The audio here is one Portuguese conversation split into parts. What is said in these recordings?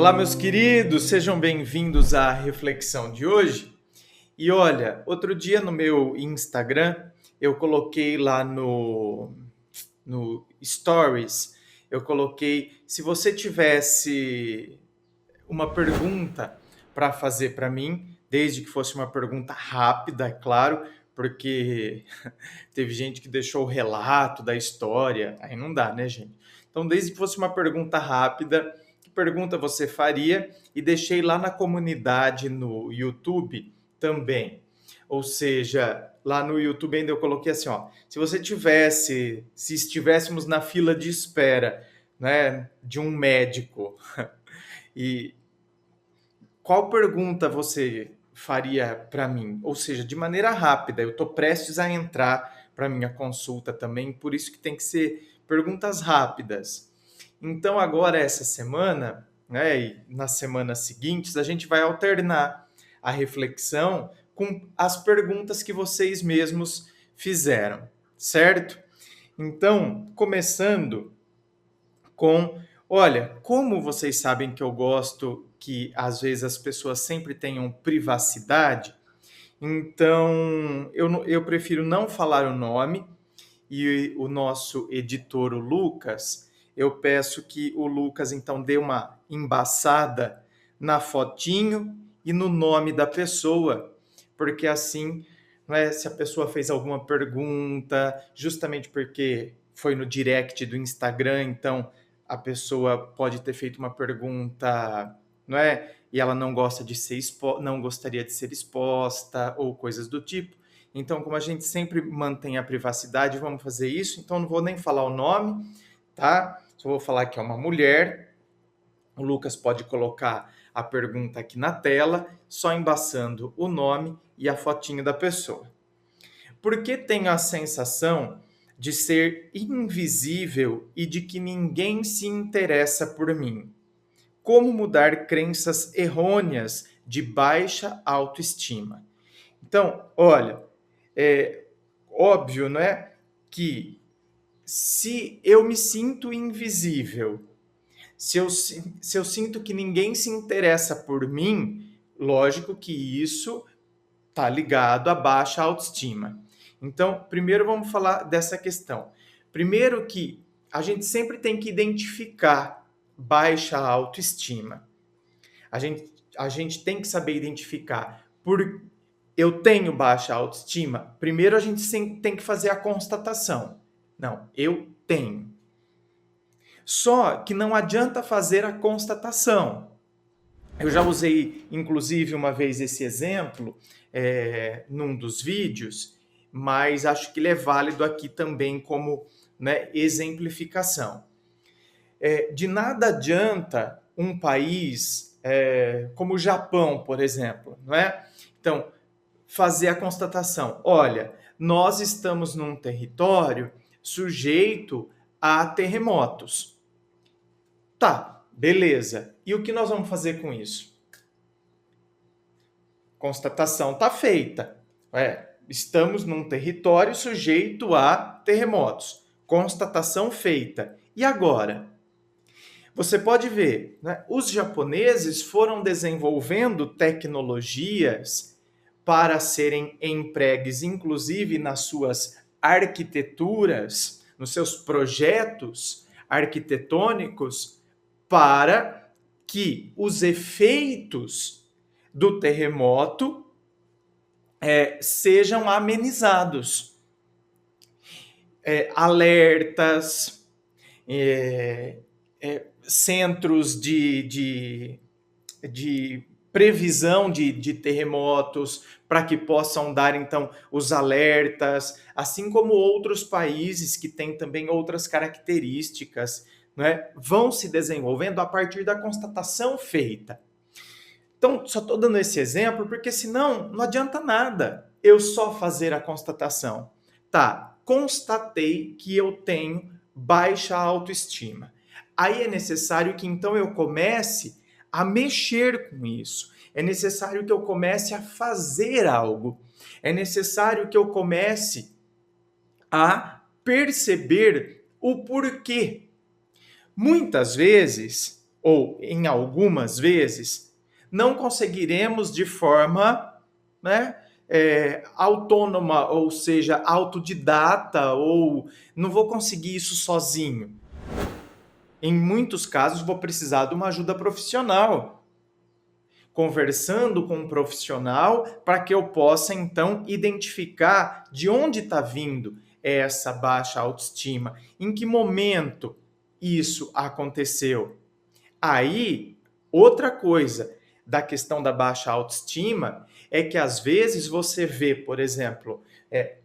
Olá, meus queridos, sejam bem-vindos à reflexão de hoje. E olha, outro dia no meu Instagram, eu coloquei lá no Stories, eu coloquei, se você tivesse uma pergunta para fazer para mim, desde que fosse uma pergunta rápida, é claro, porque teve gente que deixou o relato da história, aí não dá, né, gente? Então, desde que fosse uma pergunta rápida, que pergunta você faria? E deixei lá na comunidade no YouTube também. Ou seja, lá no YouTube ainda eu coloquei assim, ó, se estivéssemos na fila de espera, né, de um médico, e qual pergunta você faria para mim? Ou seja, de maneira rápida, eu estou prestes a entrar para minha consulta também, por isso que tem que ser perguntas rápidas. Então, agora, essa semana, né, e nas semanas seguintes, a gente vai alternar a reflexão com as perguntas que vocês mesmos fizeram, certo? Então, começando com, olha, como vocês sabem que eu gosto que às vezes as pessoas sempre tenham privacidade, então eu prefiro não falar o nome, e o nosso editor, o Lucas, eu peço que o Lucas então dê uma embaçada na fotinho e no nome da pessoa, porque assim, não é, se a pessoa fez alguma pergunta, justamente porque foi no direct do Instagram, então a pessoa pode ter feito uma pergunta, não é? E ela não gosta de ser não gostaria de ser exposta ou coisas do tipo. Então, como a gente sempre mantém a privacidade, vamos fazer isso. Então, não vou nem falar o nome, tá? Só vou falar que é uma mulher. O Lucas pode colocar a pergunta aqui na tela, só embaçando o nome e a fotinho da pessoa. Por que tenho a sensação de ser invisível e de que ninguém se interessa por mim? Como mudar crenças errôneas de baixa autoestima? Então, olha, é óbvio, não é, que se eu me sinto invisível, se eu sinto que ninguém se interessa por mim, lógico que isso está ligado à baixa autoestima. Então, primeiro vamos falar dessa questão. Primeiro que a gente sempre tem que identificar baixa autoestima. A gente, a gente tem que saber identificar por eu tenho baixa autoestima. Primeiro a gente tem que fazer a constatação. Não, eu tenho. Só que não adianta fazer a constatação. Eu já usei, inclusive, uma vez esse exemplo num dos vídeos, mas acho que ele é válido aqui também como, né, exemplificação. De nada adianta um país como o Japão, por exemplo, não é? Então, fazer a constatação: olha, nós estamos num território sujeito a terremotos. Tá, beleza. E o que nós vamos fazer com isso? Constatação está feita. Estamos num território sujeito a terremotos. Constatação feita. E agora? Você pode ver, né? Os japoneses foram desenvolvendo tecnologias para serem empregues, inclusive nas suas arquiteturas, nos seus projetos arquitetônicos, para que os efeitos do terremoto sejam amenizados. Alertas, centros de previsão de terremotos, para que possam dar, então, os alertas, assim como outros países que têm também outras características, né, vão se desenvolvendo a partir da constatação feita. Então, só estou dando esse exemplo porque senão não adianta nada eu só fazer a constatação. Tá, constatei que eu tenho baixa autoestima. Aí é necessário que então eu comece a mexer com isso. É necessário que eu comece a fazer algo. É necessário que eu comece a perceber o porquê. Muitas vezes ou em algumas vezes, não conseguiremos de forma, né, autônoma, ou seja, autodidata, ou não vou conseguir isso sozinho. Em muitos casos, vou precisar de uma ajuda profissional, conversando com um profissional para que eu possa, então, identificar de onde está vindo essa baixa autoestima, em que momento isso aconteceu. Aí, outra coisa da questão da baixa autoestima é que às vezes você vê, por exemplo,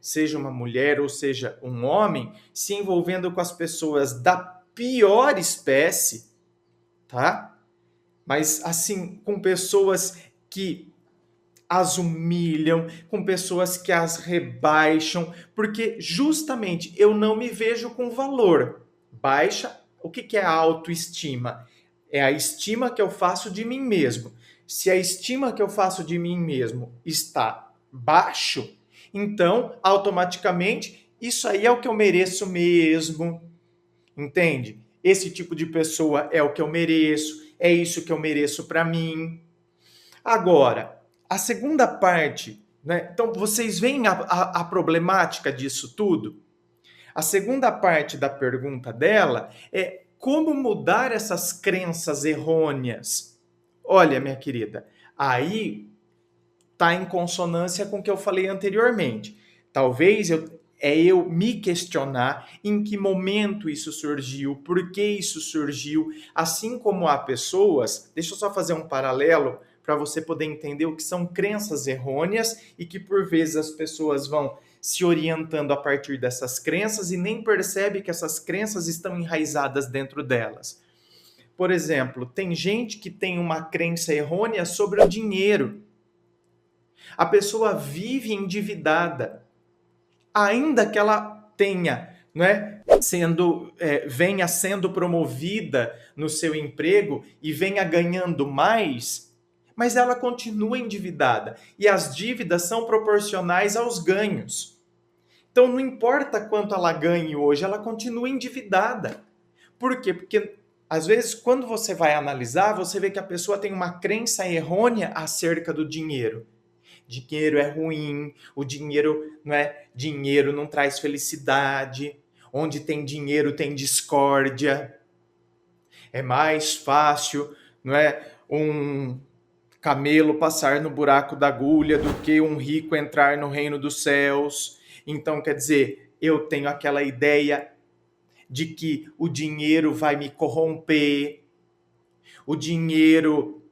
seja uma mulher ou seja um homem, se envolvendo com as pessoas da pior espécie, tá? Mas assim, com pessoas que as humilham, com pessoas que as rebaixam, porque justamente eu não me vejo com valor. Baixa, o que é a autoestima? É a estima que eu faço de mim mesmo. Se a estima que eu faço de mim mesmo está baixo, então automaticamente isso aí é o que eu mereço mesmo. Entende? Esse tipo de pessoa é o que eu mereço, é isso que eu mereço para mim. Agora, a segunda parte, né? Então, vocês veem a problemática disso tudo? A segunda parte da pergunta dela é como mudar essas crenças errôneas. Olha, minha querida, aí está em consonância com o que eu falei anteriormente. Talvez eu me questionar em que momento isso surgiu, por que isso surgiu, assim como há pessoas, deixa eu só fazer um paralelo para você poder entender o que são crenças errôneas e que por vezes as pessoas vão se orientando a partir dessas crenças e nem percebe que essas crenças estão enraizadas dentro delas. Por exemplo, tem gente que tem uma crença errônea sobre o dinheiro. A pessoa vive endividada, ainda que ela tenha, venha sendo promovida no seu emprego e venha ganhando mais, mas ela continua endividada e as dívidas são proporcionais aos ganhos. Então não importa quanto ela ganhe hoje, ela continua endividada. Por quê? Porque às vezes quando você vai analisar, você vê que a pessoa tem uma crença errônea acerca do dinheiro. Dinheiro é ruim, o dinheiro não traz felicidade. Onde tem dinheiro tem discórdia. É mais fácil, um camelo passar no buraco da agulha do que um rico entrar no reino dos céus. Então, quer dizer, eu tenho aquela ideia de que o dinheiro vai me corromper, o dinheiro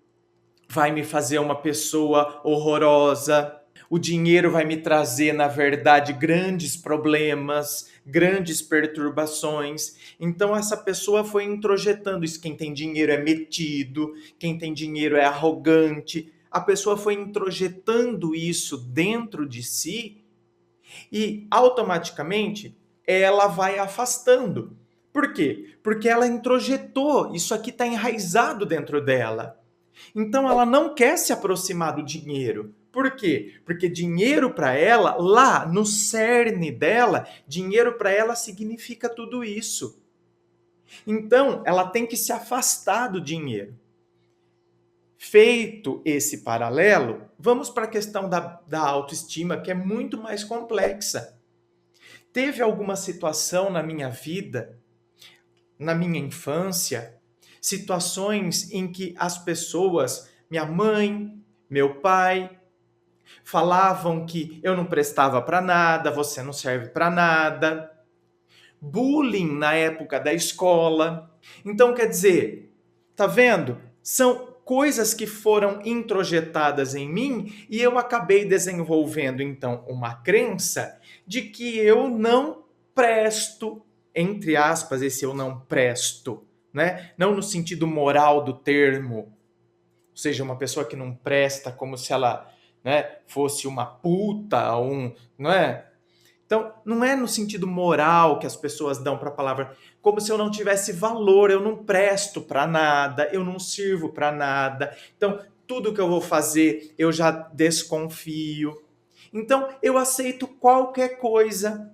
vai me fazer uma pessoa horrorosa. O dinheiro vai me trazer, na verdade, grandes problemas, grandes perturbações. Então, essa pessoa foi introjetando isso. Quem tem dinheiro é metido, quem tem dinheiro é arrogante. A pessoa foi introjetando isso dentro de si e, automaticamente, ela vai afastando. Por quê? Porque ela introjetou, isso aqui está enraizado dentro dela. Então ela não quer se aproximar do dinheiro. Por quê? Porque dinheiro para ela, lá no cerne dela, dinheiro para ela significa tudo isso. Então ela tem que se afastar do dinheiro. Feito esse paralelo, vamos para a questão da autoestima, que é muito mais complexa. Teve alguma situação na minha vida, na minha infância, situações em que as pessoas, minha mãe, meu pai, falavam que eu não prestava para nada, você não serve para nada. Bullying na época da escola. Então, quer dizer, tá vendo? São coisas que foram introjetadas em mim e eu acabei desenvolvendo, então, uma crença de que eu não presto, entre aspas, esse eu não presto, né? Não no sentido moral do termo, ou seja, uma pessoa que não presta como se ela, fosse uma puta, não é? Então, não é no sentido moral que as pessoas dão para a palavra, como se eu não tivesse valor, eu não presto para nada, eu não sirvo para nada. Então, tudo que eu vou fazer, eu já desconfio. Então, eu aceito qualquer coisa.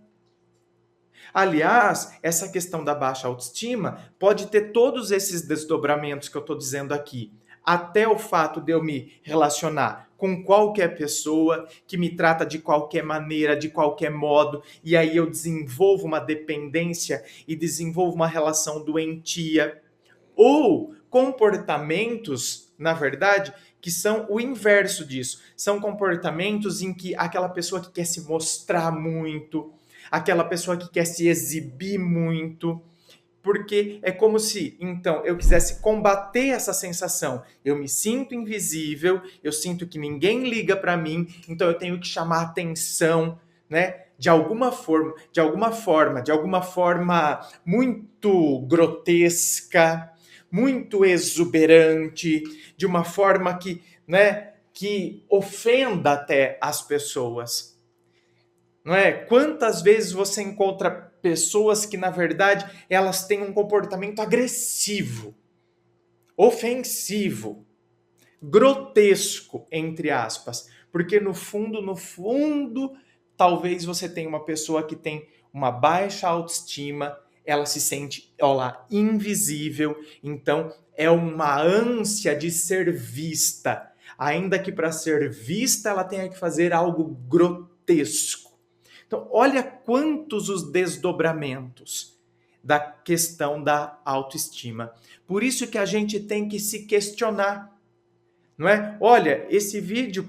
Aliás, essa questão da baixa autoestima pode ter todos esses desdobramentos que eu estou dizendo aqui. Até o fato de eu me relacionar com qualquer pessoa que me trata de qualquer maneira, de qualquer modo, e aí eu desenvolvo uma dependência e desenvolvo uma relação doentia. Ou comportamentos, na verdade, que são o inverso disso. São comportamentos em que aquela pessoa que quer se mostrar muito, aquela pessoa que quer se exibir muito, porque é como se, então, eu quisesse combater essa sensação. Eu me sinto invisível, eu sinto que ninguém liga para mim, então eu tenho que chamar atenção, né? De alguma forma muito grotesca, muito exuberante, de uma forma que, né, que ofenda até as pessoas. Não é? Quantas vezes você encontra pessoas que, na verdade, elas têm um comportamento agressivo, ofensivo, grotesco, entre aspas, porque no fundo, talvez você tenha uma pessoa que tem uma baixa autoestima, ela se sente, invisível, então é uma ânsia de ser vista, ainda que para ser vista ela tenha que fazer algo grotesco. Então, olha quantos os desdobramentos da questão da autoestima. Por isso que a gente tem que se questionar, não é? Olha, esse vídeo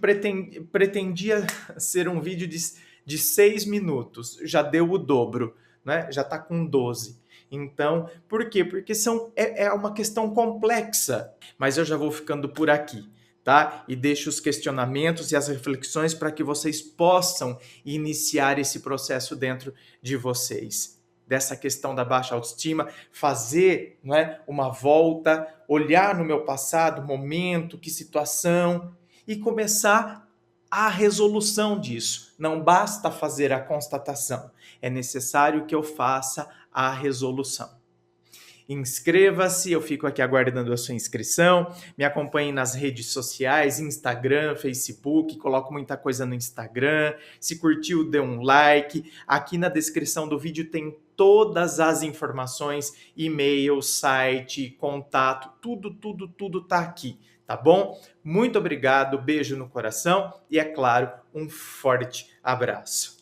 pretendia ser um vídeo de 6 minutos, já deu o dobro, né? Já está com 12. Então, por quê? Porque é uma questão complexa, mas eu já vou ficando por aqui. Tá? E deixo os questionamentos e as reflexões para que vocês possam iniciar esse processo dentro de vocês. Dessa questão da baixa autoestima, fazer, não é, uma volta, olhar no meu passado, momento, que situação, e começar a resolução disso. Não basta fazer a constatação, é necessário que eu faça a resolução. Inscreva-se, eu fico aqui aguardando a sua inscrição. Me acompanhe nas redes sociais, Instagram, Facebook, coloco muita coisa no Instagram. Se curtiu, dê um like. Aqui na descrição do vídeo tem todas as informações, e-mail, site, contato, tudo tá aqui, tá bom? Muito obrigado, beijo no coração e, é claro, um forte abraço.